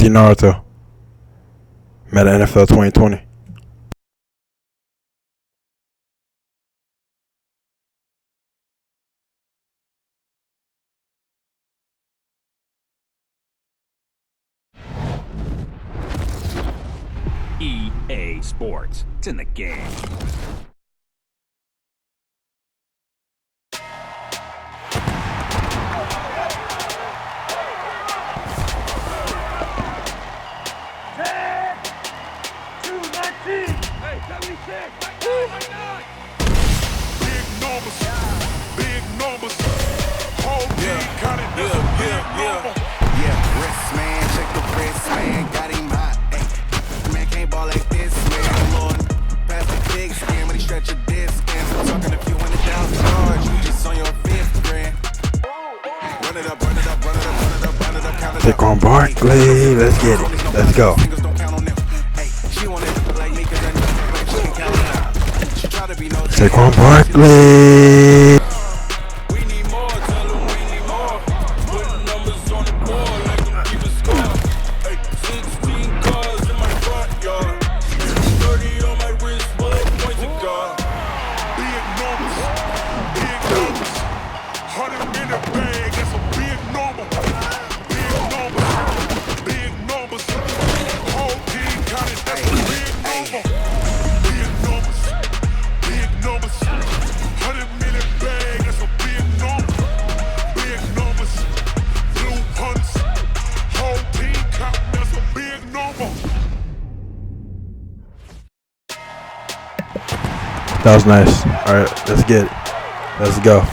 see Naruto. Meta NFL 2020. EA Sports. It's in the game. Saquon Barkley, let's get it. Let's go. Saquon Barkley. That was nice. All right, let's get it. Let's go.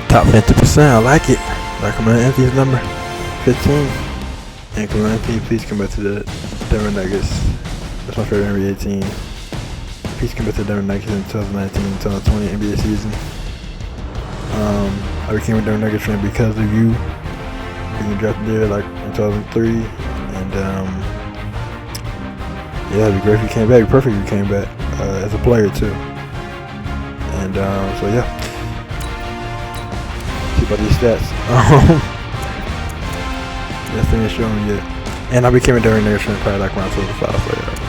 Top 50%, I like it. Like Carmelo Anthony's number 15. And Carmelo Anthony, please come back to the Denver Nuggets. That's my favorite NBA team. Please come back to the Denver Nuggets in 2019-2020 NBA season. I became a Denver Nuggets fan because of you being drafted there like in 2003. And yeah, it'd be great if you came back. It'd be perfect if you came back as a player too. And so yeah. About these stats. That thing is showing yet. And I became a Denver Nuggets fan probably like around 2005. So yeah.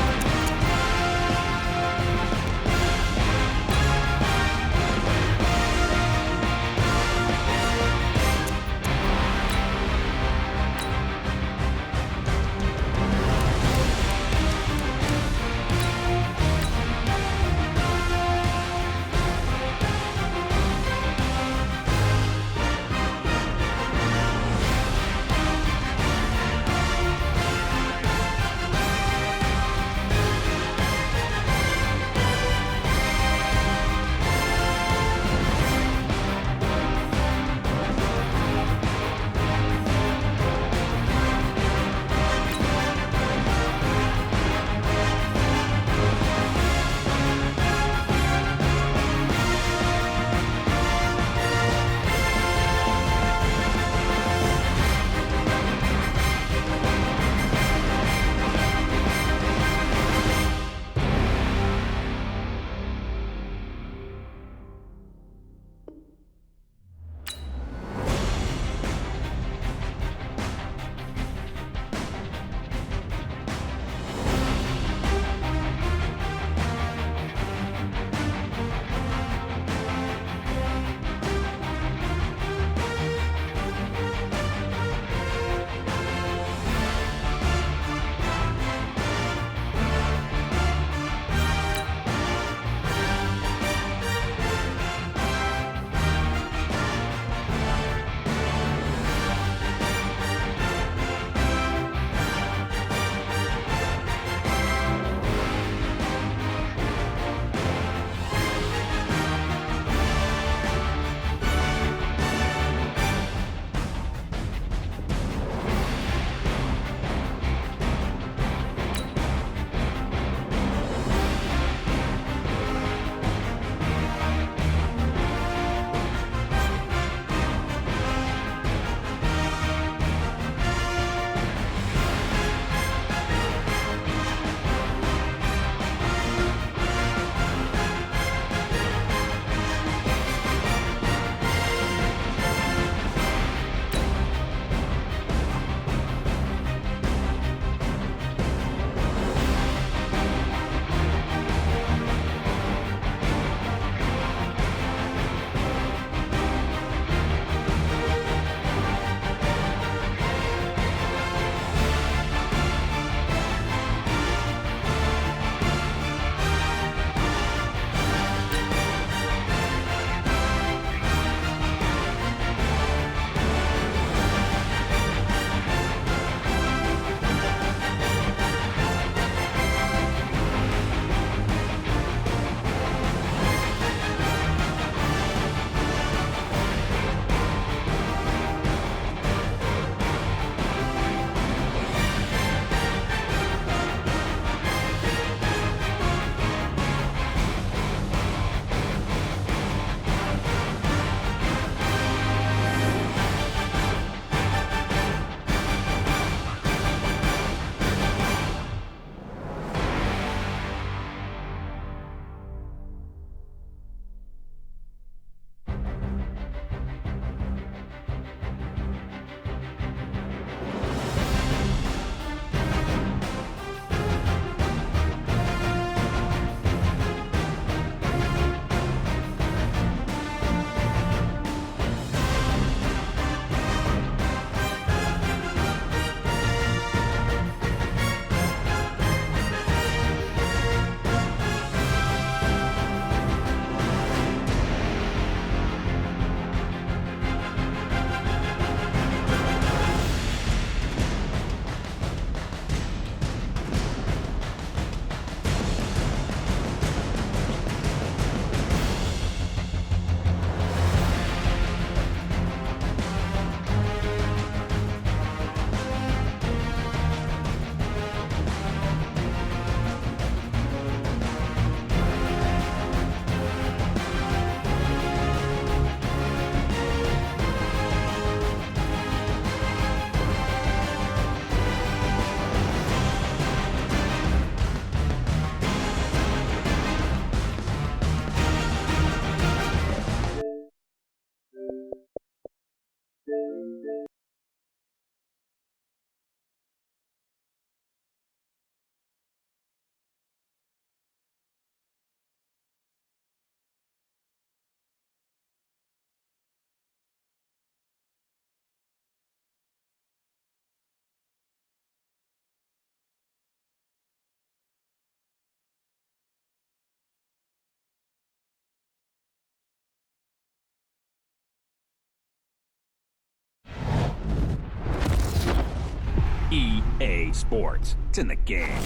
EA Sports. It's in the game.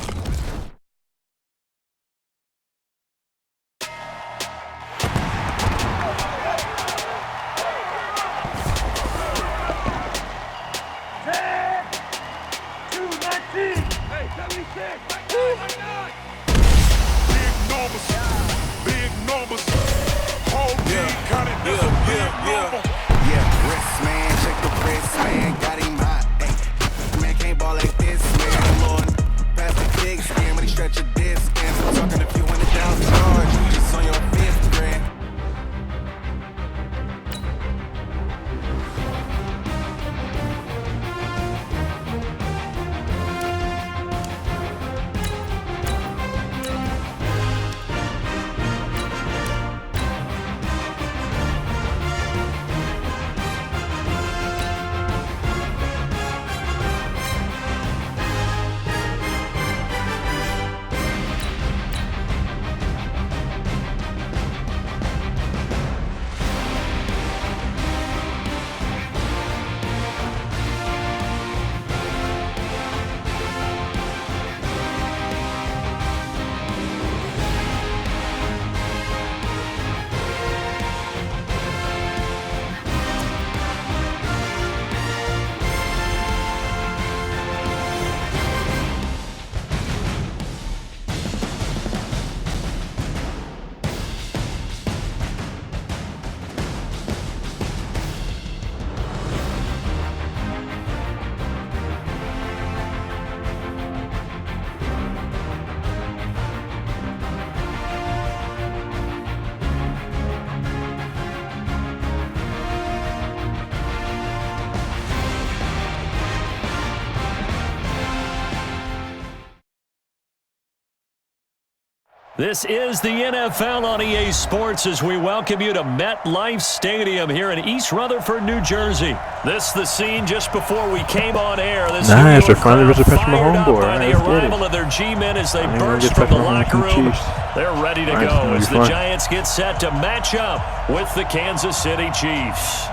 This is the NFL on EA Sports as we welcome you to MetLife Stadium here in East Rutherford, New Jersey. This is the scene just before we came on air. This nice, they're finally ready to pitch my homeboy. By the arrival of their G-men as they burst from the locker room. They're ready to go as the Giants get set to match up with the Kansas City Chiefs.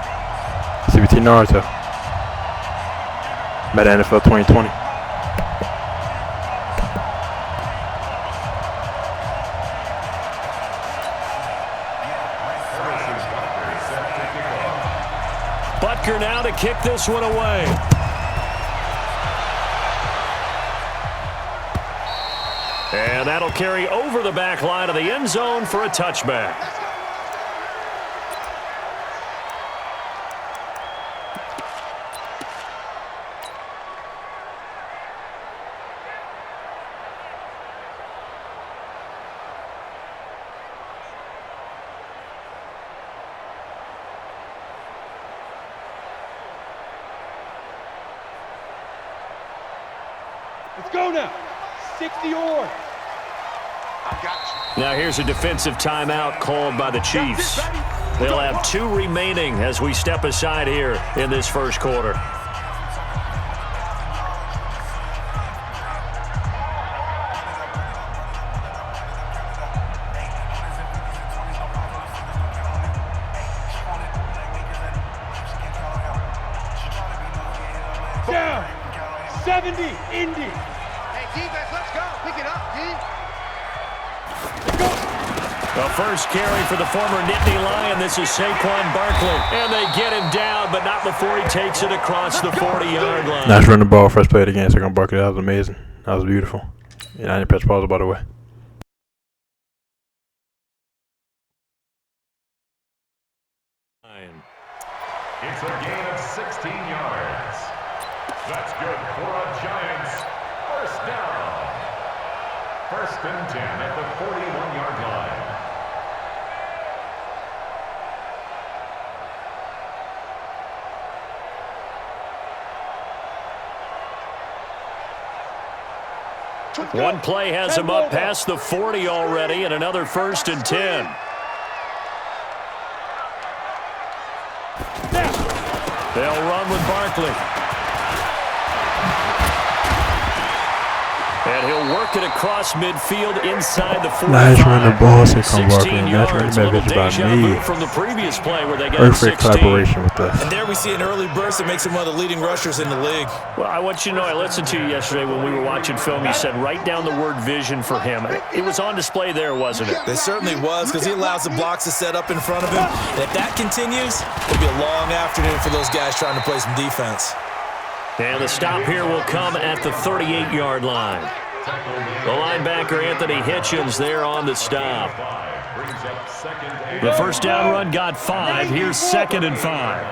CBT Naruto. Meta NFL 2020. Butker now to kick this one away. And that'll carry over the back line of the end zone for a touchback. Let's go now. 60 or. Now here's a defensive timeout called by the Chiefs. They'll have 2 remaining as we step aside here in this first quarter. Down. 70, Indy. Hey, defense, let's go. Pick it up, D. The first carry for the former Nittany Lion. This is Saquon Barkley. And they get him down, but not before he takes it across the 40-yard line. Nice run the ball. First play of the game. Saquon Barkley. That was amazing. That was beautiful. And I didn't press pause, by the way. It's a gain of 16 yards. That's good for a Giants first down. 1st and 10 at the 41-yard line. One play has him up past the 40 already, and another 1st and 10. They'll run with Barkley. And he'll work it across midfield inside the 45. Nice run the ball, Saquon Barkley. 16 Nice run yards, the little message about deja me. vu from the previous play where they got Perfect 16. collaboration with us. And there we see an early burst that makes him one of the leading rushers in the league. Well, I want you to know, I listened to you yesterday when we were watching film. You said write down the word vision for him. It was on display there, wasn't it? It certainly was, because he allows the blocks to set up in front of him. And if that continues, it'll be a long afternoon for those guys trying to play some defense. And the stop here will come at the 38-yard line. The linebacker, Anthony Hitchens, there on the stop. The first down run got 5. Here's 2nd and 5.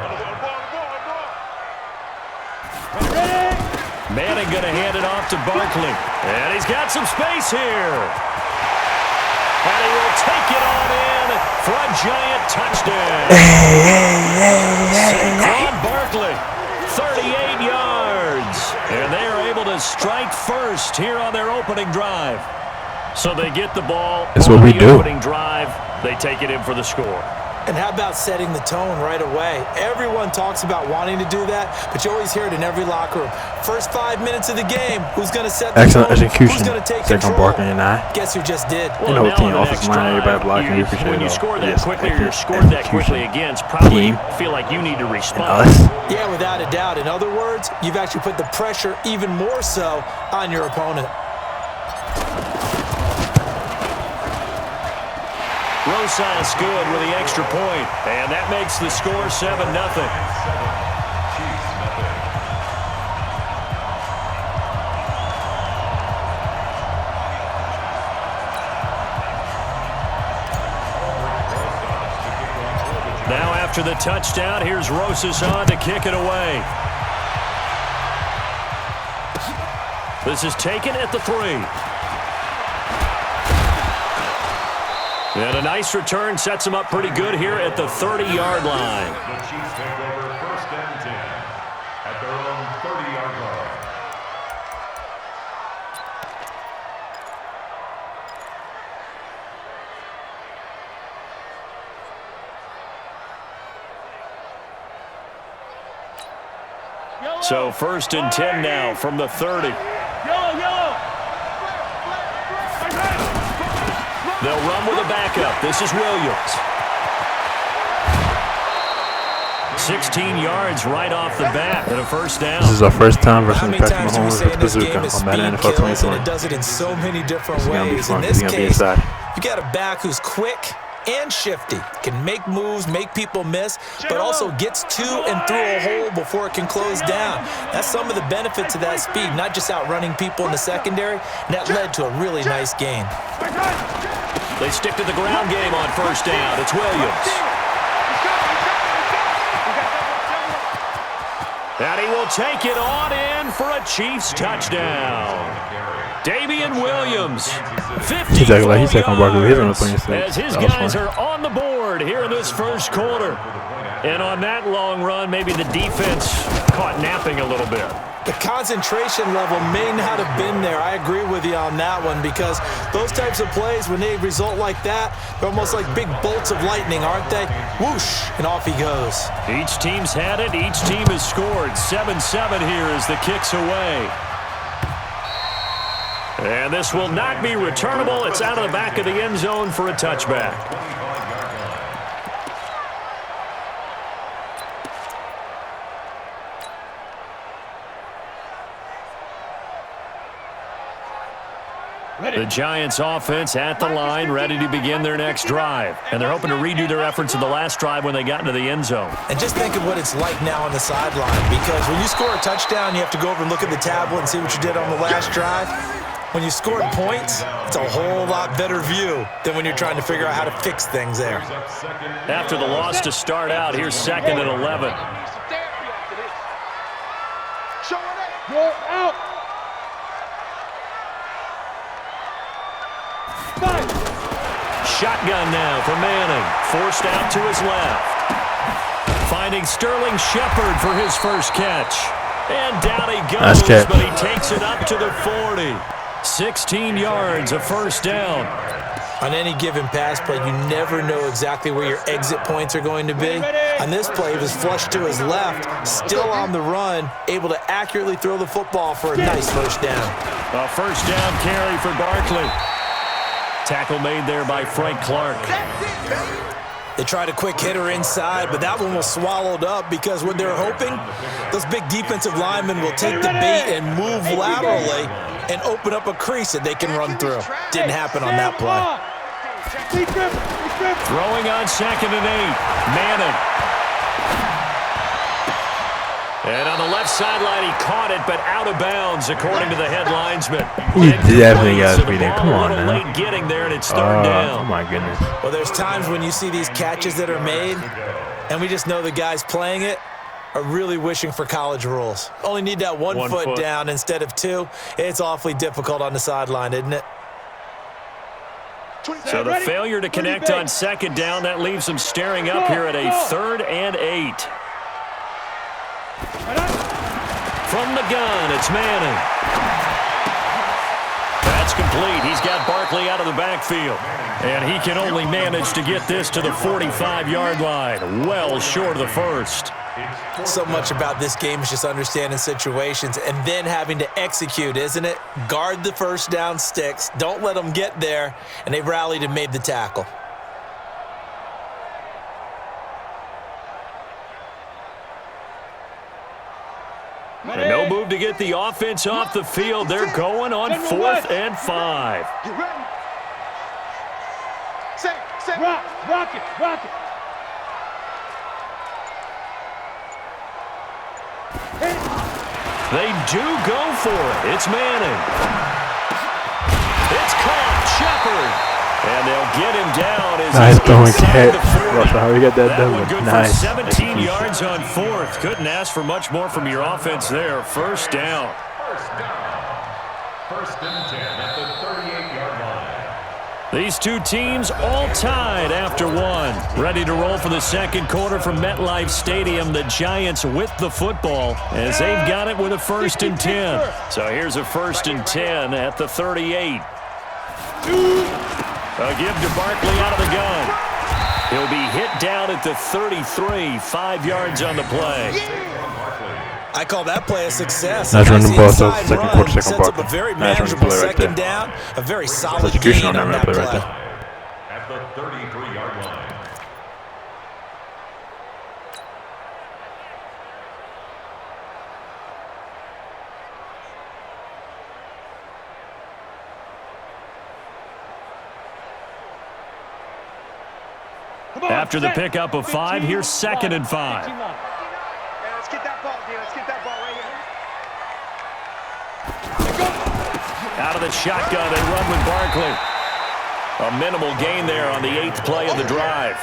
Manning going to hand it off to Barkley. And he's got some space here. And he will take it on in for a giant touchdown. Saquon Barkley, 38 yards. And they are able to strike first here on their opening drive. So they get the ball. That's what we do. Opening drive, they take it in for the score. And how about setting the tone right away? Everyone talks about wanting to do that, but you always hear it in every locker room. First 5 minutes of the game, who's going to set the Excellent tone? execution. Who's going to take Saquon control? Barkley and I. Guess who just did? You know, now team on the offensive next line, drive, everybody blocking. We appreciate when it you all. score that Yes, quickly or you're execution. scored that quickly against, probably Team. feel like you need to And respond. us. Yeah, without a doubt. In other words, you've actually put the pressure even more so on your opponent. Rosas good with the extra point, and that makes the score 7-0. Now after the touchdown, here's Rosas on to kick it away. This is taken at the 3. And a nice return sets him up pretty good here at the 30-yard line. The Chiefs take over 1st and 10 at their own 30-yard line. So 1st and 10 now from the 30. They'll run with a backup. This is Williams. 16 yards right off the bat and a first down. This is our first time versus How many Patrick times do we Mahomes say with in this Bazooka game is on Madden speed NFL kills, and 2020. it does it in so many different It's gonna be ways. fun. In It's this gonna be case, exciting. you got a back who's quick and shifty, can make moves, make people miss, but also gets to and through a hole before it can close down. That's some of the benefits of that speed, not just outrunning people in the secondary, and that led to a really nice gain. They stick to the ground game on first down. It's Williams. And he will take it on in for a Chiefs touchdown. Damian Williams, 54 He's acting like he's taking Barkley. He's on the yards 26. as his That was guys fun. are on the board here in this first quarter. And on that long run, maybe the defense caught napping a little bit. The concentration level may not have been there. I agree with you on that one, because those types of plays, when they result like that, they're almost like big bolts of lightning, aren't they? Whoosh, and off he goes. Each team's had it. Each team has scored. 7-7 here as the kick's away. And this will not be returnable. It's out of the back of the end zone for a touchback. The Giants offense at the line, ready to begin their next drive. And they're hoping to redo their efforts in the last drive when they got into the end zone. And just think of what it's like now on the sideline, because when you score a touchdown, you have to go over and look at the tablet and see what you did on the last drive. When you scored points, it's a whole lot better view than when you're trying to figure out how to fix things there. After the loss to start out, here's 2nd and 11. You're out. Shotgun now for Manning. Forced out to his left. Finding Sterling Shepard for his first catch. And down he goes, Nice catch. but he takes it up to the 40. 16 yards, a first down. On any given pass play, you never know exactly where your exit points are going to be. On this play, he was flushed to his left, still on the run, able to accurately throw the football for a nice first down. A first down carry for Barkley. Tackle made there by Frank Clark. They tried a quick hitter inside, but that one was swallowed up because what they're hoping, those big defensive linemen will take the bait and move laterally and open up a crease that they can run through. Didn't happen on that play. Throwing on 2nd and 8. Manning. And on the left sideline, he caught it, but out of bounds, according to the head linesman. He definitely got to be there. Come on now. Late getting there, and it's 3rd down. Oh, my goodness. Well, there's times when you see these catches that are made, and we just know the guys playing it are really wishing for college rules. Only need that one foot down instead of 2. It's awfully difficult on the sideline, isn't it? So the failure to connect on 2nd down, that leaves them staring up here at a 3rd and 8. From the gun, it's Manning. That's complete. He's got Barkley out of the backfield. And he can only manage to get this to the 45-yard line. Well short of the first. So much about this game is just understanding situations and then having to execute, isn't it? Guard the first down sticks. Don't let them get there. And they rallied and made the tackle. And no move to get the offense off the field. They're going on 4th and 5. Rock it. They do go for it. It's Manning. It's caught. Shepard. And they'll get him down as Nice he's throwing inside catch. the 40. Russell, how we got that That done? one good Nice. for 17 yards on 4th. Couldn't ask for much more from your offense there. First down. First and 10 at the 38-yard line. These two teams all tied after 1. Ready to roll for the second quarter from MetLife Stadium. The Giants with the football as they've got it with a 1st and 10. So here's a 1st and 10 at the 38. A give to Barkley out of the gun. He'll be hit down at the 33, 5 yards on the play. I call that play a success. Nice running ball, so Inside second run quarter, second sets part. up a very Nice running manageable play right second there. down, a very solid Execution gain on that that play right play. there. At the 33-yard line. After the pickup of 5, here's 2nd and 5. Let's get that ball, dude. Let's get that ball right here. Out of the shotgun and run with Barkley. A minimal gain there on the 8th play of the drive.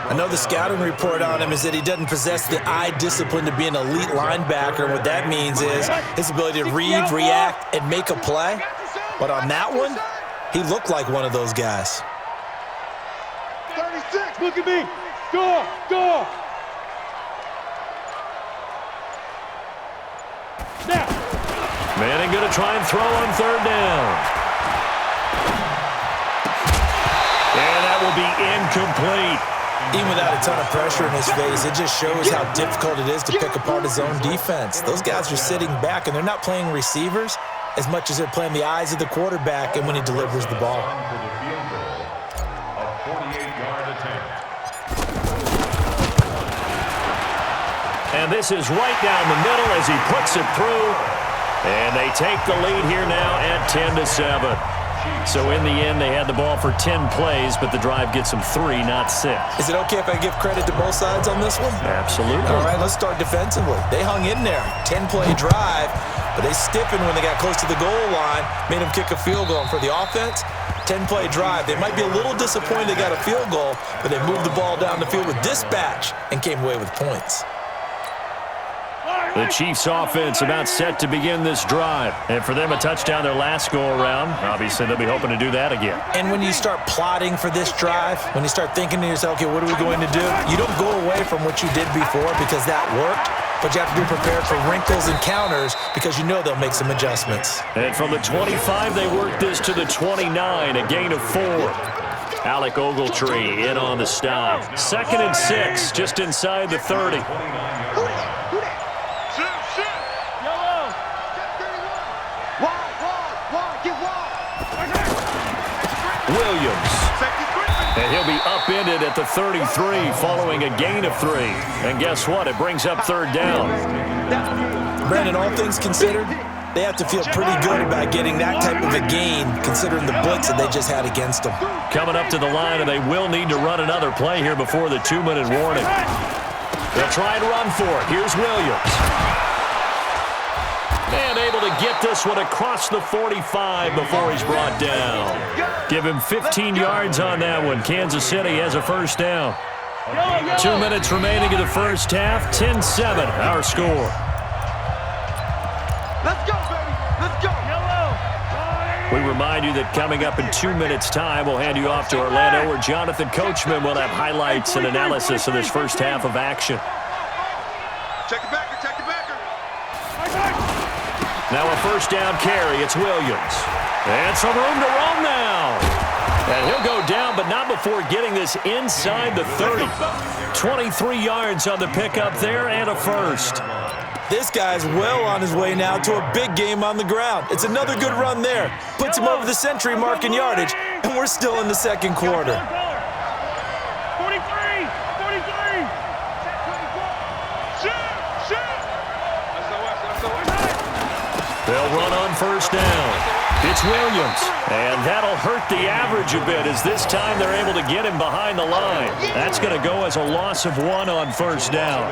I know the scouting report on him is that he doesn't possess the eye discipline to be an elite linebacker. And what that means is his ability to read, react, and make a play. But on that one, he looked like one of those guys. 36, look at me. Door. Now. Manning going to try and throw on 3rd down. And that will be incomplete. Even without a ton of pressure in his face, it just shows how difficult it is to pick apart his own defense. Those guys are sitting back, and they're not playing receivers as much as they're playing the eyes of the quarterback and when he delivers the ball. For the field goal, a 48-yard attempt. And this is right down the middle as he puts it through. And they take the lead here now at 10-7. So in the end, they had the ball for 10 plays, but the drive gets them 3, not 6. Is it okay if I give credit to both sides on this one? Absolutely. All right, let's start defensively. They hung in there. 10-play drive, but they stiffened when they got close to the goal line, made them kick a field goal. And for the offense, 10-play drive. They might be a little disappointed they got a field goal, but they moved the ball down the field with dispatch and came away with points. The Chiefs offense about set to begin this drive. And for them, a touchdown their last go-around. Obviously, they'll be hoping to do that again. And when you start plotting for this drive, when you start thinking to yourself, okay, what are we going to do? You don't go away from what you did before because that worked, but you have to be prepared for wrinkles and counters because you know they'll make some adjustments. And from the 25, they work this to the 29, a gain of 4. Alec Ogletree in on the stop. 2nd and 6, just inside the 30. half ended at the 33 following a gain of 3. And guess what? It brings up third down. Brandon, all things considered, they have to feel pretty good about getting that type of a gain considering the blitz that they just had against them. Coming up to the line, and they will need to run another play here before the 2-minute warning. They'll try and run for it. Here's Williams. And able to get this one across the 45 before he's brought down. Give him 15 yards on that one. Kansas City has a first down. 2 minutes remaining in the first half. 10-7, our score. Let's go, baby. Let's go. We remind you that coming up in 2 minutes' time, we'll hand you off to Orlando, where Jonathan Coachman will have highlights and analysis of this first half of action. Check the backer. Check the backer. Now a first down carry. It's Williams. And some room to roam now. And he'll go down, but not before getting this inside the 30. 23 yards on the pickup there and a first. This guy's well on his way now to a big game on the ground. It's another good run there. Puts him over the century mark in yardage, and we're still in the second quarter. 43. They'll run on first down. It's Williams, and that'll hurt the average a bit as this time they're able to get him behind the line. That's going to go as a loss of 1 on first down.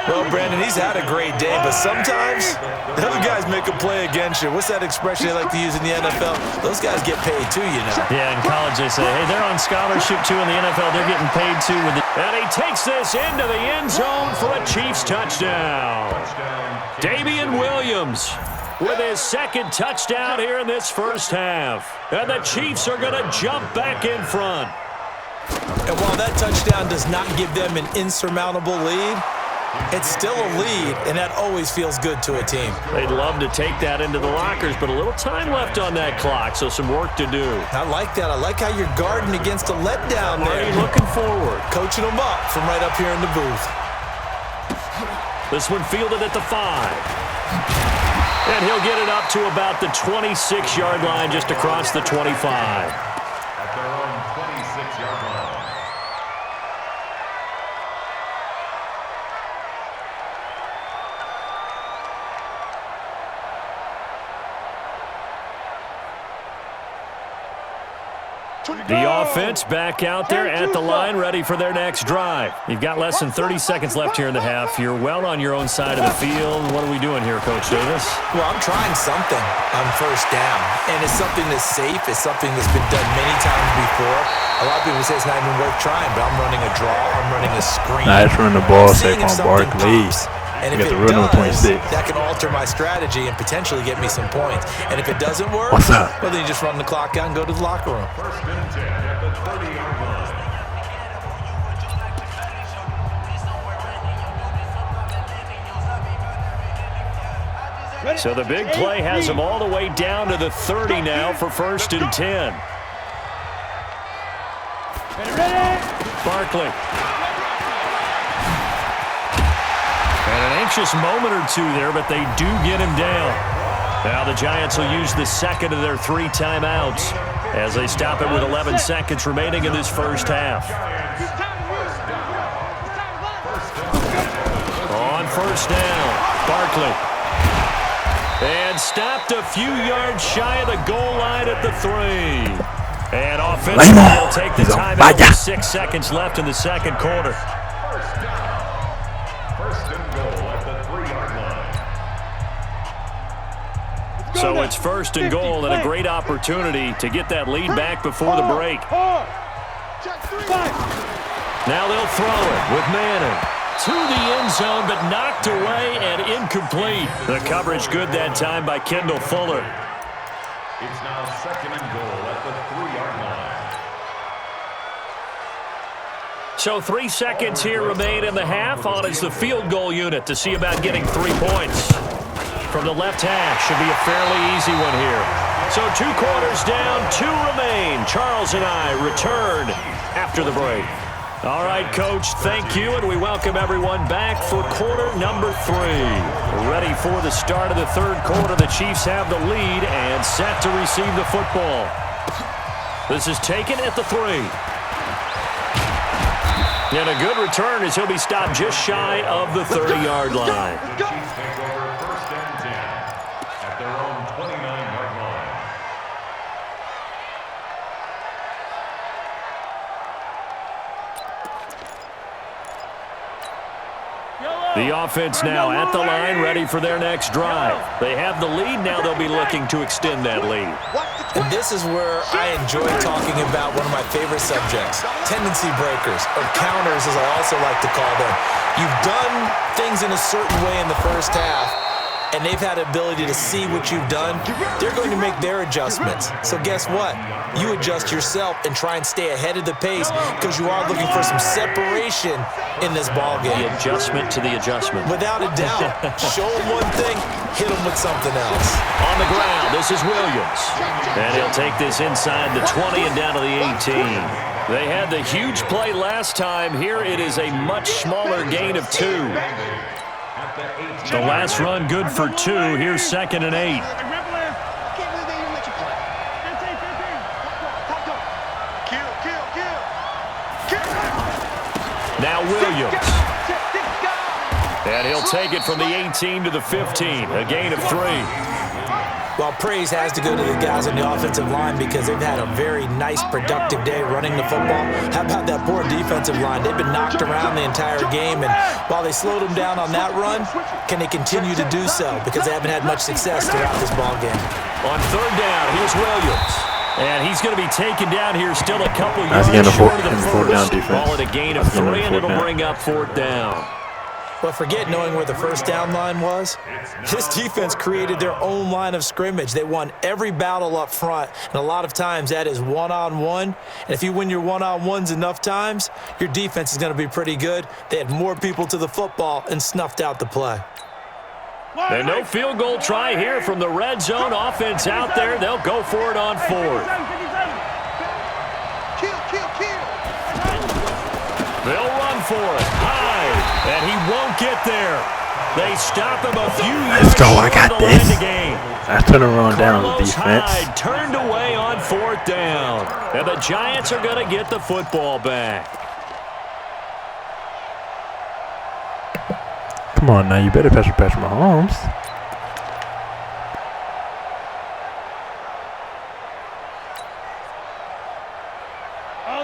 Well, Brandon, he's had a great day, but sometimes the other guys make a play against you. What's that expression they like to use in the NFL? Those guys get paid too, you know. Yeah, in college they say, hey, they're on scholarship too. In the NFL, they're getting paid too. And he takes this into the end zone for a Chiefs touchdown. Damian Williams with his second touchdown here in this first half. And the Chiefs are going to jump back in front. And while that touchdown does not give them an insurmountable lead, it's still a lead, and that always feels good to a team. They'd love to take that into the lockers, but a little time left on that clock, so some work to do. I like that. I like how you're guarding against a letdown there. Already looking forward. Coaching them up from right up here in the booth. This one fielded at the 5. And he'll get it up to about the 26-yard line, just across the 25. At their own 26-yard line. The offense back out there at the line, ready for their next drive. You've got less than 30 seconds left here in the half. You're well on your own side of the field. What are we doing here, Coach Davis? Well, I'm trying something on first down, and it's something that's safe. It's something that's been done many times before. A lot of people say it's not even worth trying, but I'm running a draw. I'm running a screen. Nah, it's running the ball safe on Barkley. And You if got the it run on does, 26. that can alter my strategy and potentially get me some points. And if it doesn't work, What's up? well, then you just run the clock out and go to the locker room. First and 10 at the 30-yard line. So the big play has them all the way down to the 30 now for first and 10. Barkley. And an anxious moment or two there, but they do get him down. Now the Giants will use the second of their 3 timeouts as they stop it with 11 seconds remaining in this first half. On first down, Barkley. And stopped a few yards shy of the goal line at the 3. And offensively, they'll take the timeout with 6 seconds left in the second quarter. So it's first and goal and a great opportunity to get that lead back before the break. Now they'll throw it with Manning to the end zone, but knocked away and incomplete. The coverage good that time by Kendall Fuller. It's now second and goal at the 3-yard line. So 3 seconds here remain in the half. On is the field goal unit to see about getting 3 points. From the left hash, should be a fairly easy one here. So 2 quarters down, 2 remain. Charles and I return after the break. All right, Coach, thank you, and we welcome everyone back for quarter number 3. Ready for the start of the third quarter. The Chiefs have the lead and set to receive the football. This is taken at the 3. And a good return as he'll be stopped just shy of the 30-yard line. Chiefs take over 1st and 10 at their own 29-yard line. The offense now at the line, ready for their next drive. They have the lead. Now they'll be looking to extend that lead. And this is where I enjoy talking about one of my favorite subjects, tendency breakers, or counters as I also like to call them. You've done things in a certain way in the first half, and they've had the ability to see what you've done. They're going to make their adjustments. So guess what? You adjust yourself and try and stay ahead of the pace because you are looking for some separation in this ballgame. The adjustment to the adjustment. Without a doubt. Show them one thing, hit them with something else. On the ground, this is Williams. And he'll take this inside the 20 and down to the 18. They had the huge play last time. Here it is a much smaller gain of 2. The last run good for 2. Here's 2nd and 8. Now Williams. And he'll take it from the 18 to the 15. A gain of 3. Well, praise has to go to the guys on the offensive line because they've had a very nice, productive day running the football. How about that poor defensive line? They've been knocked around the entire game, and while they slowed them down on that run, can they continue to do so? Because they haven't had much success throughout this ball game. On 3rd down, here's Williams. And he's going to be taken down here still a couple yards short of the fourth down first. defense. Call it a gain of 3, and it'll bring up 4th down. But forget knowing where the first down line was. This defense created their own line of scrimmage. They won every battle up front, and a lot of times that is one-on-one. And if you win your one-on-ones enough times, your defense is going to be pretty good. They had more people to the football and snuffed out the play. And no field goal try here from the red zone offense out there. They'll go for it on 4th. They'll run for it. High. And he won't get there. They stop him a few yards. Let's go. I got this. Game. That's turning around down the defense. Hyde turned away on 4th down. And the Giants are going to get the football back. Come on now. You better pass Mahomes.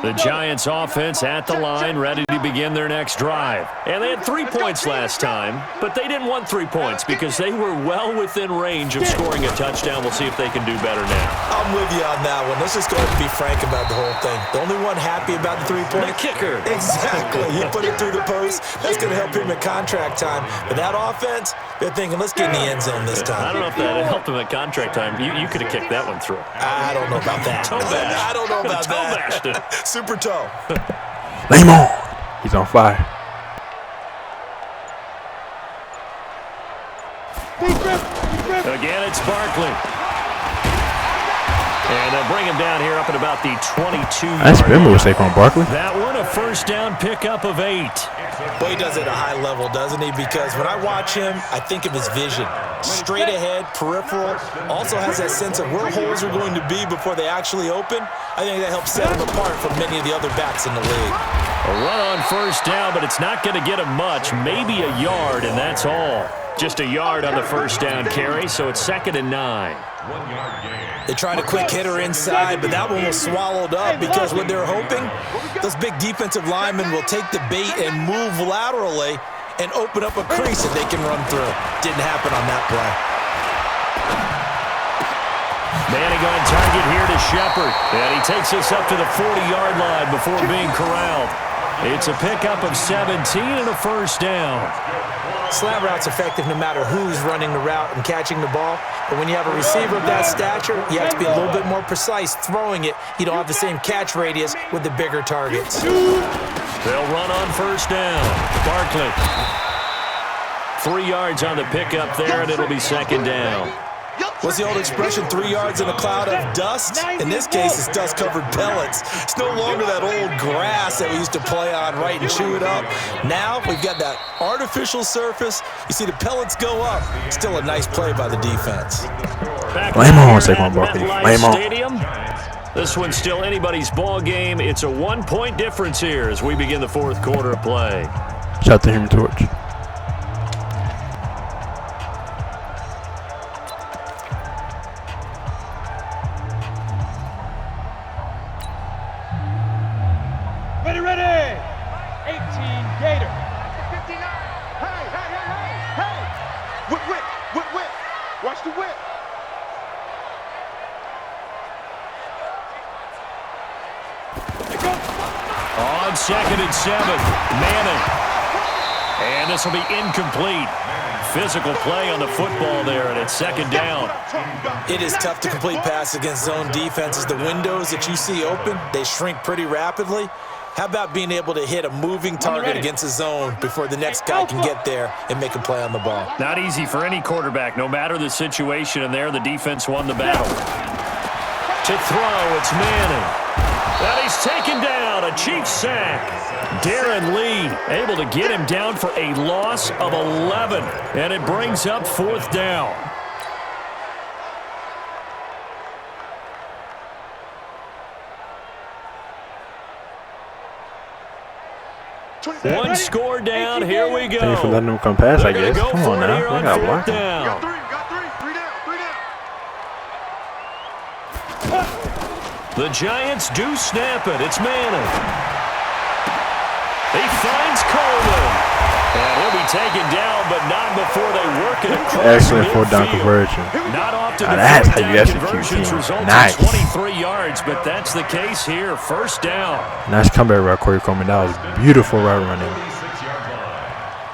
The Giants offense at the line, ready to begin their next drive. And they had 3 points last time, but they didn't want 3 points because they were well within range of scoring a touchdown. We'll see if they can do better now. I'm with you on that one. Let's just go ahead and be frank about the whole thing. The only one happy about the 3-point? The kicker. Exactly. He put it through the post. That's going to help him at contract time. But that offense, they're thinking, let's get in the end zone this time. I don't know if that helped him at contract time. You could have kicked that one through. I don't know about that. Toe bash. I don't know about Toe bashed it. that. Super toe. Lay him on. He's on fire. Again, it's Barkley. And they'll bring him down here up at about the 22-yard That's a good move, line. Saquon Barkley. That one, a first down pickup of 8. Well, he does it at a high level, doesn't he? Because when I watch him, I think of his vision. Straight ahead, peripheral. Also has that sense of where holes are going to be before they actually open. I think that helps set him apart from many of the other backs in the league. A run on first down, but it's not going to get him much. Maybe a yard, and that's all. Just a yard on the first down carry, so it's 2nd and 9. 1 yard gain. They tried a quick hitter inside, but that one was swallowed up because what they're hoping, those big defensive linemen will take the bait and move laterally and open up a crease that they can run through. Didn't happen on that play. Manning on target here to Shepard. And he takes us up to the 40-yard line before being corralled. It's a pickup of 17 and a first down. Slant route's effective no matter who's running the route and catching the ball. But when you have a receiver of that stature, you have to be a little bit more precise throwing it. You don't have the same catch radius with the bigger targets. They'll run on first down. Barkley. 3 yards on the pickup there, and it'll be 2nd down. What's the old expression, 3 yards in a cloud of dust? In this case, it's dust-covered pellets. It's no longer that old grass that we used to play on, right, and chew it up. Now we've got that artificial surface. You see the pellets go up. Still a nice play by the defense. Back Lay him on, here Saquon at Barkley. MetLife Lay him on. Stadium. This one's still anybody's ball game. It's a 1-point difference here as we begin the fourth quarter of play. Shout out to Human Torch. Ready. 18 Gator. 59. Hey. Whip. Watch the whip. On 2nd and 7, Manning. And this will be incomplete. Physical play on the football there, and it's 2nd down. It is tough to complete pass against zone defenses. The windows that you see open, they shrink pretty rapidly. How about being able to hit a moving target against a zone before the next guy can get there and make a play on the ball? Not easy for any quarterback, no matter the situation, and there the defense won the battle. To throw, it's Manning. And he's taken down, a Chiefs sack. Darren Lee able to get him down for a loss of 11, and it brings up 4th down. One score down, here we go. Thanks for letting them come pass, I guess. Go Come on now. here I got on 4th block. down. Got three down. The Giants do snap it. It's Manning. He finds Coleman. And he'll be taken down, but not before they work it across Excellent 4th down midfield. conversion. Not often Now the that's 4th how you down execute, conversions team. results Nice. in 23 yards, but that's the case here. 1st down. Nice comeback route, Corey Coleman. That was beautiful route running.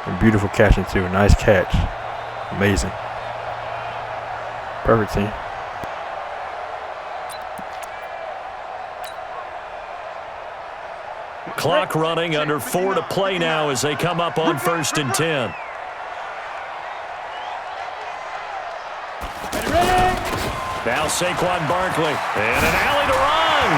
And beautiful catching, too. Nice catch. Amazing. Perfect, team. Clock running, under 4 to play now as they come up on 1st and 10. Now Saquon Barkley, and an alley to run.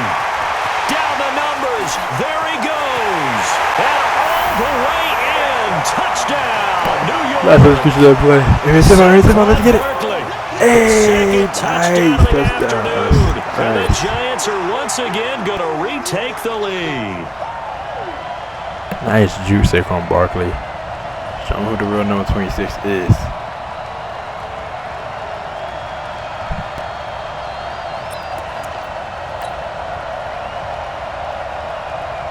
Down the numbers, there he goes. And all the way in, touchdown, New York. That's what we should play. Let's get it. Barkley. Hey, Second touchdown nice of the touchdown. afternoon. And the Nice. Giants are once again going to retake the lead. Nice juice, Saquon Barkley. Show them who the real number 26 is.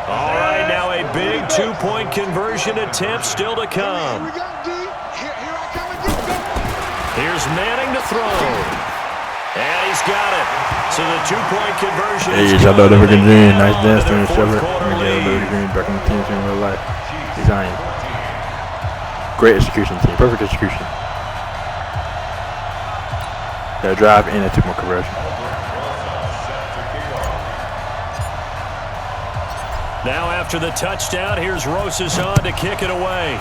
All right, now a big 2-point conversion attempt still to come. Here we go, D. Here I come again. Here's Manning to throw. And he's got it. So the 2-point conversion Hey, is shout good. out to Evergreen They Green. Nice hang on dance to there, their Trevor. fourth quarter Evergreen lead. back in the team in real life. Design. Great execution, team. Perfect execution. That drive and a 2-point conversion. Now after the touchdown, here's Rosas on to kick it away.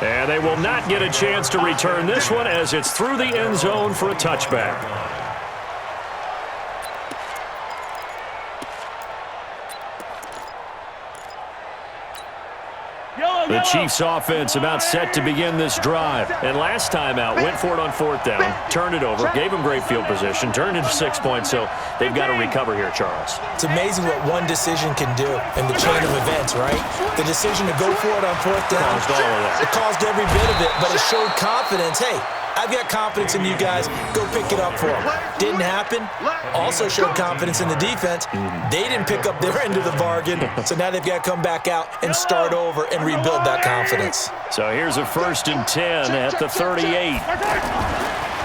And they will not get a chance to return this one as it's through the end zone for a touchback. The Chiefs offense about set to begin this drive. And last time out, went for it on 4th down, turned it over, gave them great field position, turned into 6 points, so they've got to recover here, Charles. It's amazing what one decision can do in the chain of events, right? The decision to go for it on 4th down, Caused all of that. it caused every bit of it, but it showed confidence. Hey, I've got confidence in you guys. Go pick it up for them. Didn't happen. Also showed confidence in the defense. They didn't pick up their end of the bargain, so now they've got to come back out and start over and rebuild that confidence. So here's a 1st and 10 at the 38.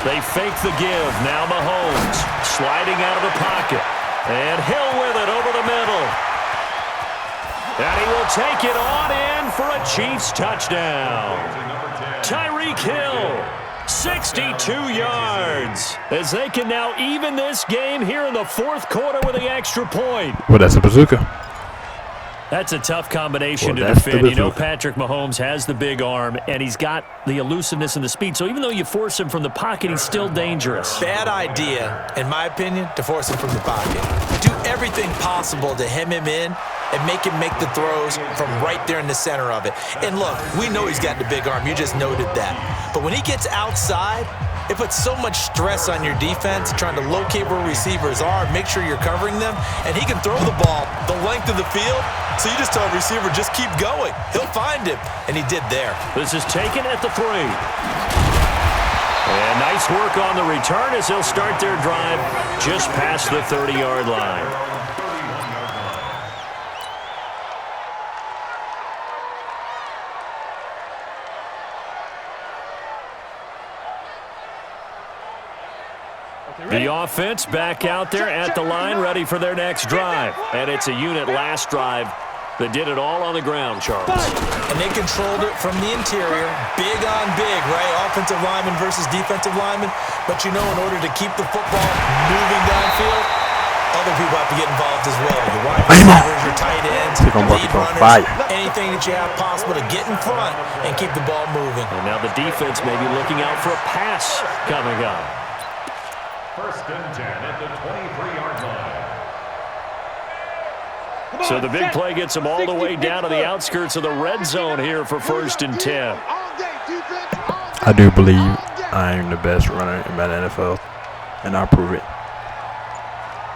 They fake the give. Now Mahomes sliding out of the pocket. And Hill with it over the middle. And he will take it on in for a Chiefs touchdown. Tyreek Hill, 62 yards, as they can now even this game here in the 4th quarter with the extra point. Well, that's a bazooka. That's a tough combination Well, to that's the defend. You know, bazooka. Patrick Mahomes has the big arm, and he's got the elusiveness and the speed. So even though you force him from the pocket, he's still dangerous. Bad idea, in my opinion, to force him from the pocket. Do everything possible to hem him in and make him make the throws from right there in the center of it. And look, we know he's got the big arm. You just noted that. But when he gets outside, It puts so much stress on your defense trying to locate where receivers are, make sure you're covering them, and he can throw the ball the length of the field, so you just tell a receiver, just keep going. He'll find him, and he did there. This is taken at the 3. And nice work on the return as they'll start their drive just past the 30-yard line. The offense back out there at the line, ready for their next drive. And it's a unit last drive that did it all on the ground, Charles. And they controlled it from the interior, big on big, right? Offensive lineman versus defensive lineman. But you know, in order to keep the football moving downfield, other people have to get involved as well. Your wide receivers, your tight ends, lead runners, anything that you have possible to get in front and keep the ball moving. And now the defense may be looking out for a pass coming up. First and 10 at the 23-yard line. So the big play gets them all the way down to the outskirts of the red zone here for first and 10. I do believe I am the best runner in the NFL, and I'll prove it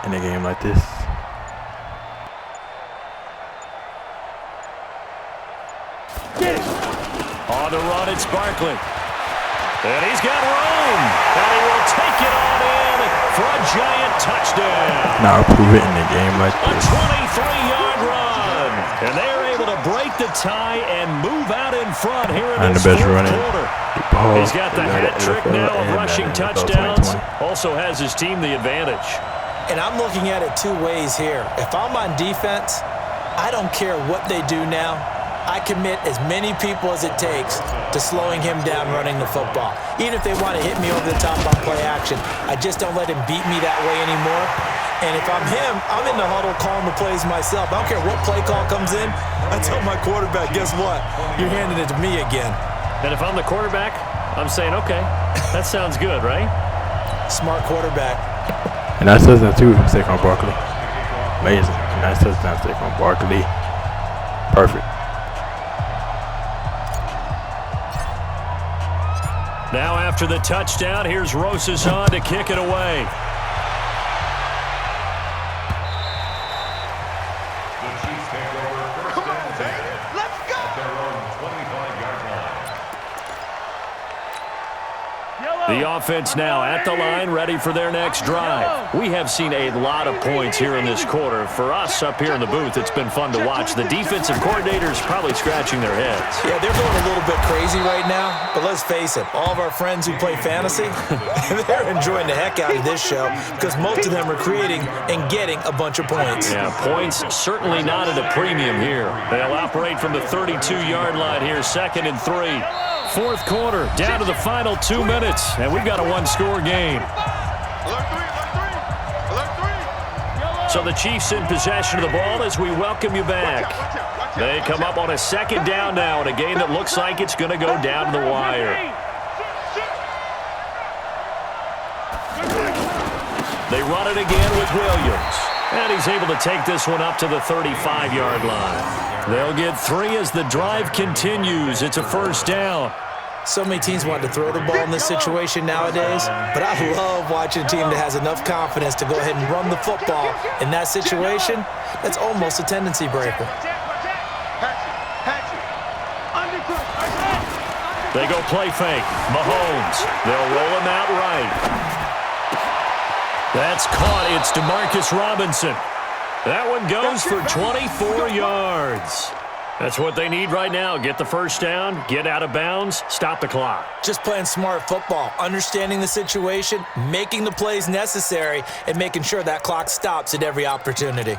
in a game like this. On the run, it's Barkley. And he's got room. And he will take it on in for a giant touchdown. Now I'll prove it in a game like this. A 23-yard run. And they are able to break the tie and move out in front here in this fourth quarter. He's got the hat trick now of rushing touchdowns. Also has his team the advantage. And I'm looking at it two ways here. If I'm on defense, I don't care what they do now. I commit as many people as it takes to slowing him down running the football. Even if they want to hit me over the top on play action, I just don't let him beat me that way anymore. And if I'm him, I'm in the huddle calling the plays myself. I don't care what play call comes in. I tell my quarterback, guess what? You're handing it to me again. And if I'm the quarterback, I'm saying, okay, that sounds good, right? Smart quarterback. And nice touchdown too, Saquon Barkley. Amazing. Nice touchdown, Saquon Barkley. Perfect. Now after the touchdown, here's Rosas on to kick it away. The Chiefs take over first and 10. Let's go! At their own 25-yard line. The offense now at the line, ready for their next drive. We have seen a lot of points here in this quarter. For us up here in the booth, it's been fun to watch. The defensive coordinators probably scratching their heads. Yeah, they're going a little bit crazy right now, but let's face it, all of our friends who play fantasy, they're enjoying the heck out of this show because most of them are creating and getting a bunch of points. Yeah, points certainly not at a premium here. They'll operate from the 32-yard line here, 2nd and 3. Fourth quarter, down to the final 2 minutes, and we've got a one-score game. Alert three. So the Chiefs in possession of the ball as we welcome you back. They come up on a second down now in a game that looks like it's going to go down to the wire. They run it again with Williams. And he's able to take this one up to the 35-yard line. They'll get 3 as the drive continues. It's a first down. So many teams want to throw the ball in this situation nowadays, but I love watching a team that has enough confidence to go ahead and run the football in that situation. That's almost a tendency breaker. They go play fake. Mahomes. They'll roll him out right. That's caught. It's DeMarcus Robinson. That one goes for 24 yards. That's what they need right now. Get the first down, get out of bounds, stop the clock. Just playing smart football, understanding the situation, making the plays necessary, and making sure that clock stops at every opportunity.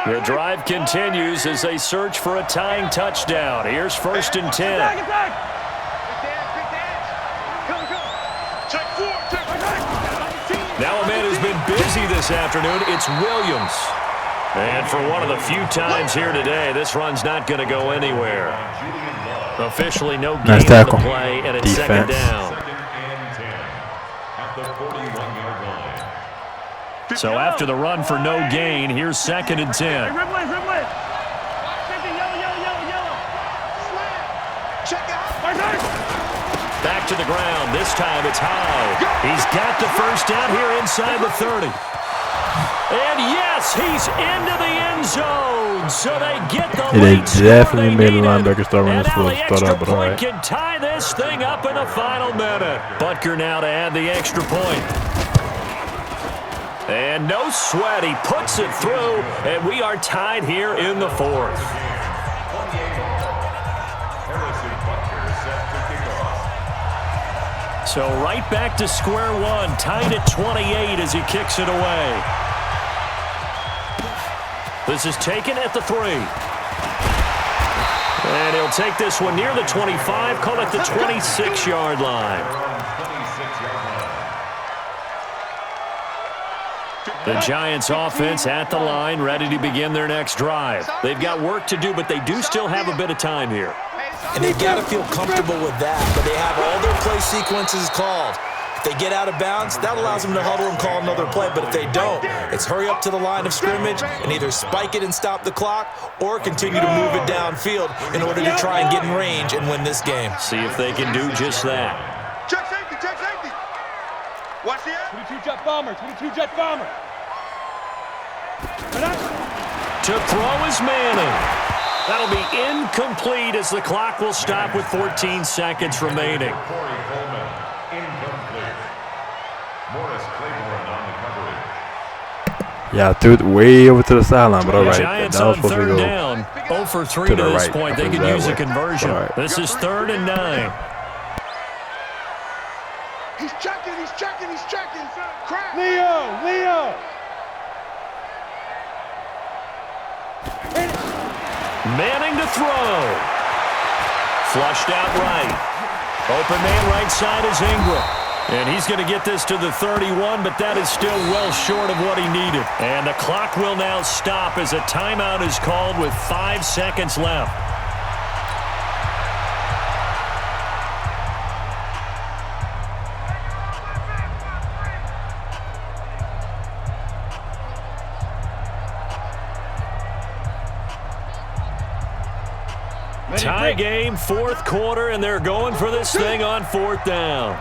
The drive continues as they search for a tying touchdown. Here's 1st and 10. Now a man who's been busy this afternoon, it's Williams. And for one of the few times here today, this run's not going to go anywhere. Officially no gain on the play, and it's second down. So after the run for no gain, here's 2nd and 10. back to the ground. This time it's high. He's got the first down here inside the 30. And yes, he's into the end zone. So they get the lead. They definitely made the linebacker start running slow to start out, but all right. Can tie this thing up in the final minute. Butker now to add the extra point. And no sweat, he puts it through, and we are tied here in the fourth. So right back to square one, tied at 28 as he kicks it away. This is taken at the 3. And he'll take this one near the 25, call it the 26-yard line. The Giants offense at the line, ready to begin their next drive. They've got work to do, but they do still have a bit of time here. And they've got to feel comfortable with that, but they have all their play sequences called. If they get out of bounds, that allows them to huddle and call another play, but if they don't, it's hurry up to the line of scrimmage and either spike it and stop the clock or continue to move it downfield in order to try and get in range and win this game. See if they can do just that. Check safety, check safety. Watch the end. 22 jet bomber, 22 jet bomber. To throw is Manning. That'll be incomplete as the clock will stop with 14 seconds remaining. Corey Coleman, incomplete. Morris Claiborne on the coverage. Yeah, threw it way over to the sideline, but all right. Giants That was on supposed to third go down. 0 for 3 to to the this right. point. They Up could that use a way. conversion. All right. This is 3rd and 9. He's checking, he's checking, he's checking. Crap. Leo. Manning to throw. Flushed out right. Open man right side is Ingram. And he's going to get this to the 31, but that is still well short of what he needed. And the clock will now stop as a timeout is called with 5 seconds left. Tie game, 4th quarter, and they're going for this thing on 4th down.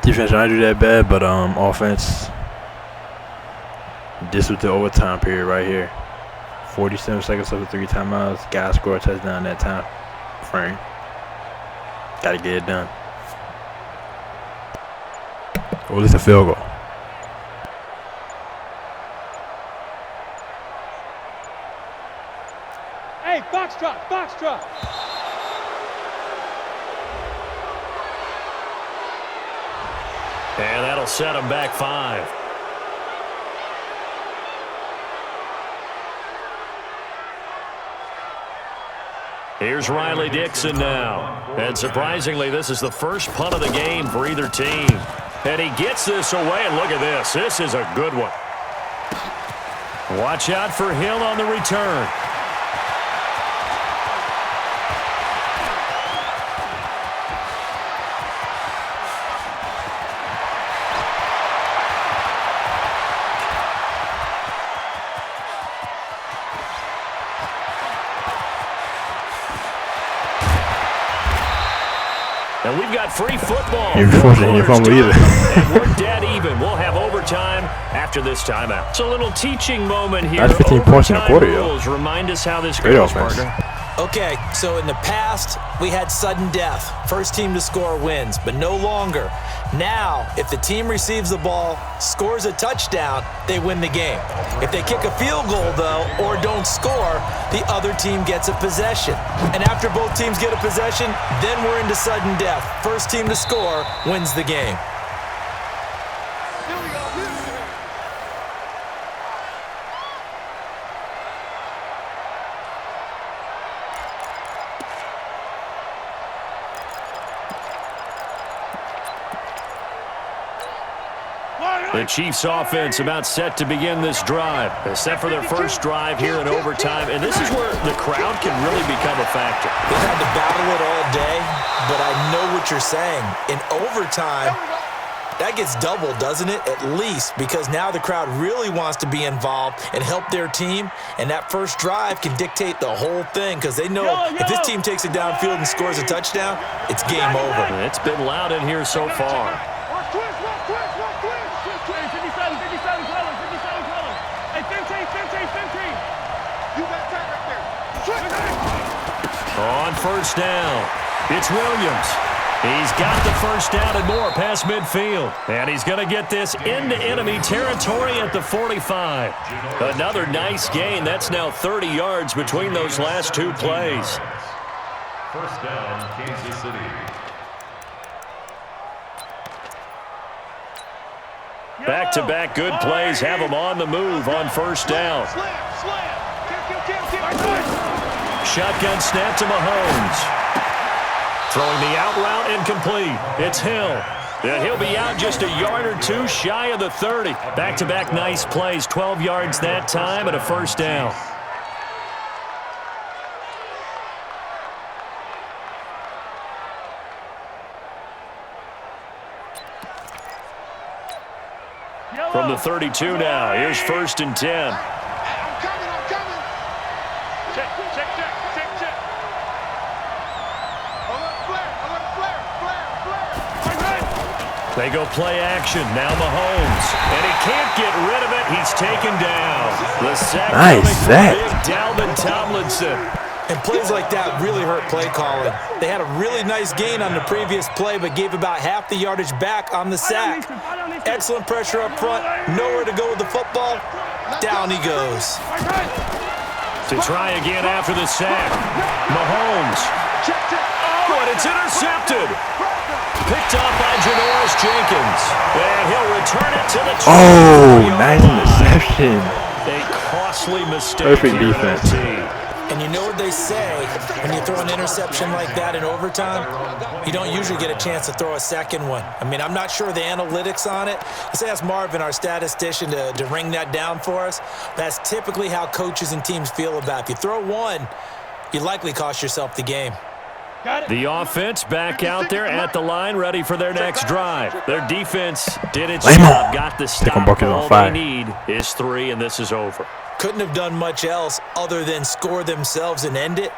Defense trying to do that bad, but offense. This was the overtime period right here. 47 seconds after 3 timeouts. Guys score a touchdown that time frame. Got to get it done. Or at least a field goal. Hey, Foxtrot. And that'll set him back 5. Here's Riley Dixon now. And surprisingly, this is the first punt of the game for either team. And he gets this away, and look at this. This is a good one. Watch out for Hill on the return. And we've got free football. You're fortunate you fumble either. And we're dead even. We'll have overtime after this timeout. It's a little teaching moment here. That's 15 points in a quarter, yo. Rules. Remind us how this Great goes, offense. partner. Okay, so in the past, we had sudden death. First team to score wins, but no longer. Now, if the team receives the ball, scores a touchdown, they win the game. If they kick a field goal, though, or don't score, the other team gets a possession. And after both teams get a possession, then we're into sudden death. First team to score wins the game. The Chiefs offense about set to begin this drive. They're set for their first drive here in overtime, and this is where the crowd can really become a factor. They've had to battle it all day, but I know what you're saying. In overtime, That gets doubled, doesn't it? At least, because now the crowd really wants to be involved and help their team, and that first drive can dictate the whole thing because they know if this team takes it downfield and scores a touchdown, it's game over. It's been loud in here so far. On first down, it's Williams. He's got the first down and more past midfield. And he's going to get this into enemy territory at the 45. Another nice gain. That's now 30 yards between those last two plays. First down, Kansas City. Back-to-back good plays have him on the move on first down. Shotgun snap to Mahomes. Throwing the out route incomplete. It's Hill. And he'll be out just a yard or two shy of the 30. Back-to-back nice plays. 12 yards that time and a first down. From the 32 now, here's 1st and 10. I'm coming. Check. They go play action. Now Mahomes. And he can't get rid of it. He's taken down. The sack Nice sack. Big Dalvin Tomlinson. And plays like that really hurt play calling. They had a really nice gain on the previous play, but gave about half the yardage back on the sack. Excellent pressure up front. Nowhere to go with the football. Down he goes. To try again after the sack. Mahomes. Oh, and it's intercepted. Picked off by Janoris Jenkins. And he'll return it to the 20. Oh, nice interception. A costly mistake. Perfect here defense. by the team. And you know what they say, when you throw an interception like that in overtime, you don't usually get a chance to throw a second one. I mean, I'm not sure the analytics on it. Let's ask Marvin, our statistician, to ring that down for us. That's typically how coaches and teams feel about it. If you throw one, you likely cost yourself the game. The offense back out there at the line, ready for their next drive. Their defense did its job, got the stop. All they need is 3, and this is over. Couldn't have done much else other than score themselves and end it,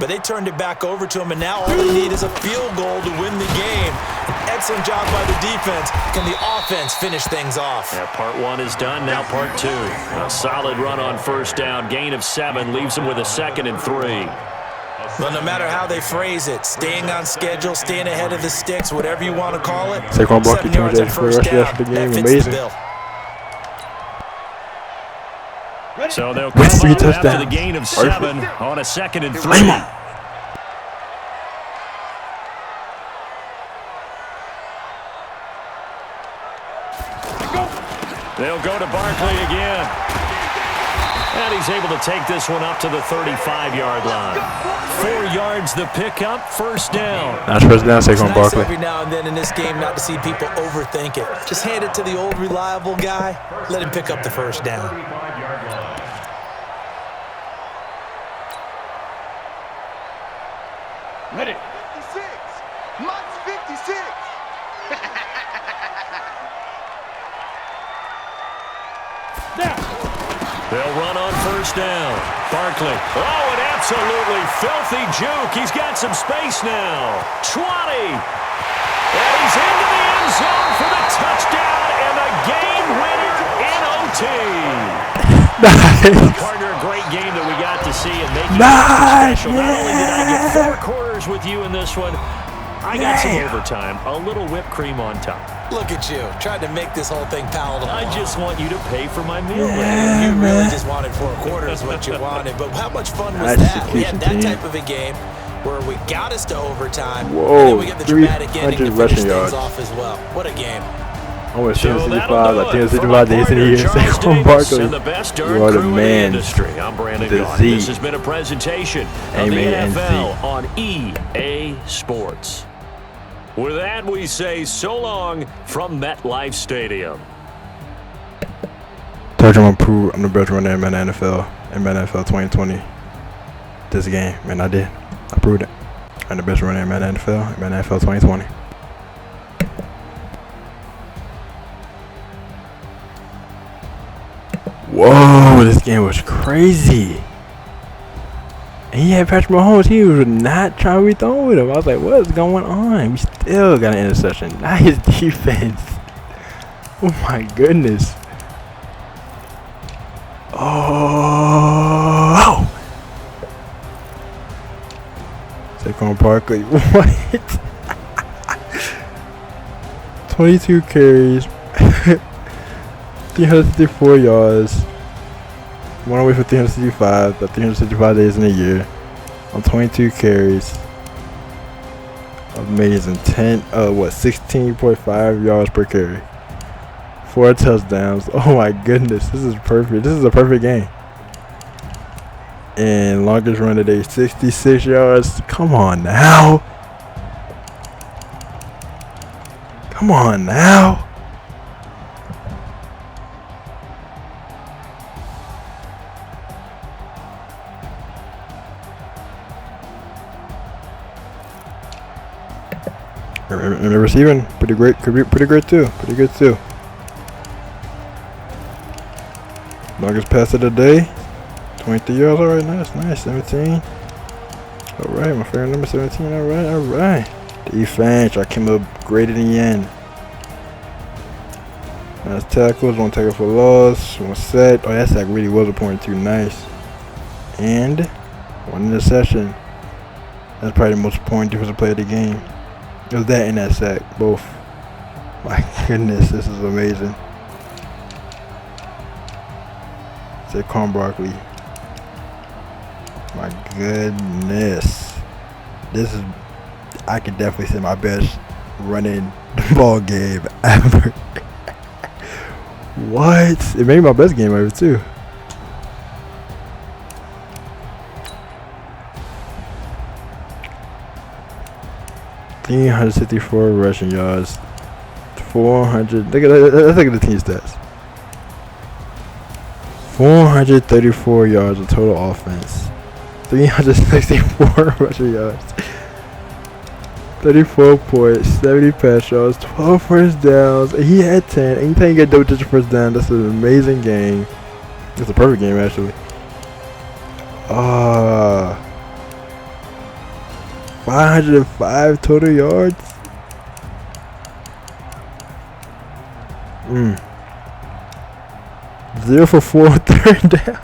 but they turned it back over to them, and now all they need is a field goal to win the game. An excellent job by the defense. Can the offense finish things off? Yeah, part 1 is done, now part 2. A solid run on first down, gain of 7, leaves them with a 2nd and 3. But no matter how they phrase it, staying on schedule, staying ahead of the sticks, whatever you want to call it, Saquon Barkley 7 yards on first down, the game. that fits Amazing. the bill. So they'll come With 3 up after touchdowns. the gain of 7 on a 2nd and 3. They'll go to Barkley again. And he's able to take this one up to the 35-yard line. 4 yards the pickup, first down. Nice first down, Saquon It's nice Barkley. every now and then in this game not to see people overthink it. Just hand it to the old reliable guy. Let him pick up the first down. 35-yard line. Ready. 56. Mike's 56. They'll run on first down. Barkley. Oh, an absolutely filthy juke. He's got some space now. 20. And he's into the end zone for the touchdown and the game winner in OT. Nice. Partner, a great game that we got to see and making Nice. it special. Not only did I get 4 quarters with you in this one, I got some overtime, a little whipped cream on top. Look at you, trying to make this whole thing palatable. I just want you to pay for my meal. You really just wanted 4 quarters what you wanted. But how much fun was that? We had that type of a game where we got us to overtime. Whoa, and then we get the dramatic ending to 300 finish rushing things yards. off as well. What a game. I went So 65, that'll do I think it it's for my 65 days in partner, a year. Charles Saquon Davis, Barkley. and the best darn You are the crew in the man. industry. I'm Brandon The Gaudin. Z. This has been a presentation of the Amen, NFL on EA Sports. With that, we say so long from MetLife Stadium. Told you I'm gonna prove I'm the best runner in the NFL 2020. This game, and I did. I proved it. I'm the best runner in the NFL 2020. Oh, this game was crazy. And he had Patrick Mahomes. He was not trying to be thrown with him. I was like, what is going on? We still got an interception. Nice defense. Oh, my goodness. Oh. Saquon Barkley. What? 22 carries. 354 yards. One away for 365. The 365 days in a year. On 22 carries. Amazing. 16.5 yards per carry. 4 touchdowns. Oh my goodness. This is perfect. This is a perfect game. And longest run today, 66 yards. Come on now. Come on now. And the receiving, pretty great, pretty great too. Pretty good too. Longest pass of the day, 23 yards. All right, nice. 17. All right, my favorite number 17. All right. Defense, I came up great in the end. Nice tackles, one tackle for loss, one sack. Oh, that sack really was a point too. Nice. And one interception. That's probably the most important defensive play of the game. It was that and that sack, both. My goodness, this is amazing. Saquon Barkley. My goodness. This is, I could definitely say, my best running ball game ever. What? It made my best game ever too. $354 rushing yards. 400. Let's look at the team stats. 434 yards of total offense. 364 rushing yards. 34 points, 70 pass yards, 12 first downs. He had 10. Anytime you get double-digit first down, that's an amazing game. It's a perfect game, actually. 505 total yards. 0 for 4 third down.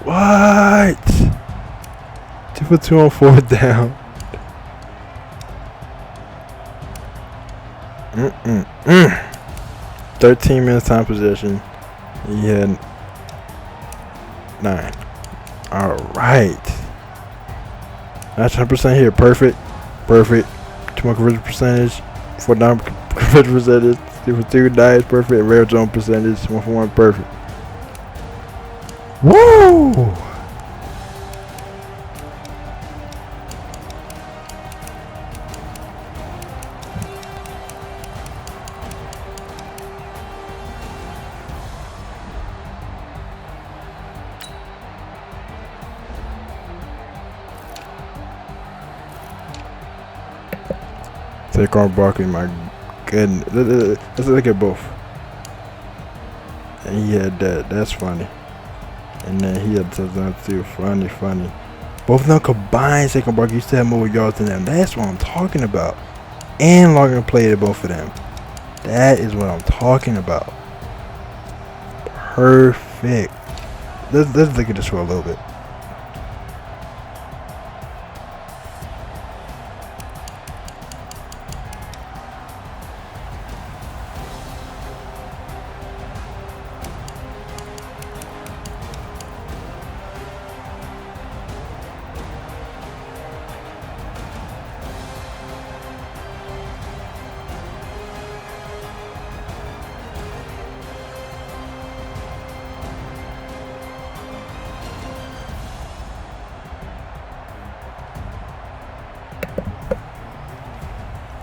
What? 2 for 2 on fourth down. 13 minutes time possession. He had 9. Alright. That's 100% here. Perfect. 2 more conversion percentage. 4 down conversion percentage. 2 for 2. Nice. Perfect. Red zone percentage. 1 for 1. Perfect. Woo! Saquon Barkley, my goodness. Let's look at both. And he had that. That's funny. And then he had touchdown too. Funny. Both of them combined, Saquon Barkley used to have more yards than them. That's what I'm talking about. And longer play to both of them. That is what I'm talking about. Perfect. Let's look at this for a little bit.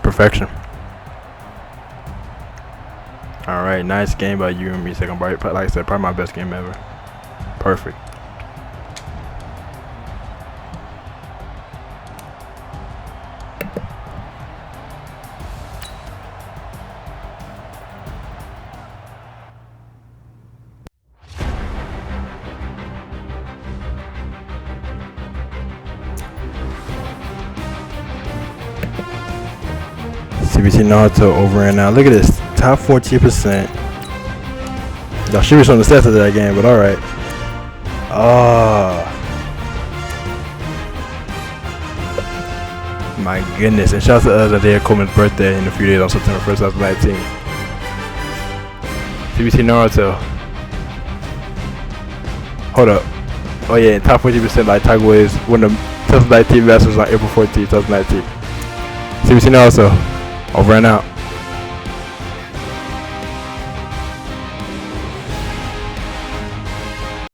Perfection. Alright, nice game by you and me, Saquon Barkley. Like I said, probably my best game ever. Perfect. CBT Naruto over and out. Look at this. Top 14%. Y'all should be showing the stats of that game, but alright. My goodness. And shout out to Isaiah Coleman's birthday in a few days on September 1st, 2019. CBT Naruto. Hold up. Oh yeah, top 40% like Tiger Woods won the 2019 Masters on April 14th, 2019. CBT Naruto. Over and out.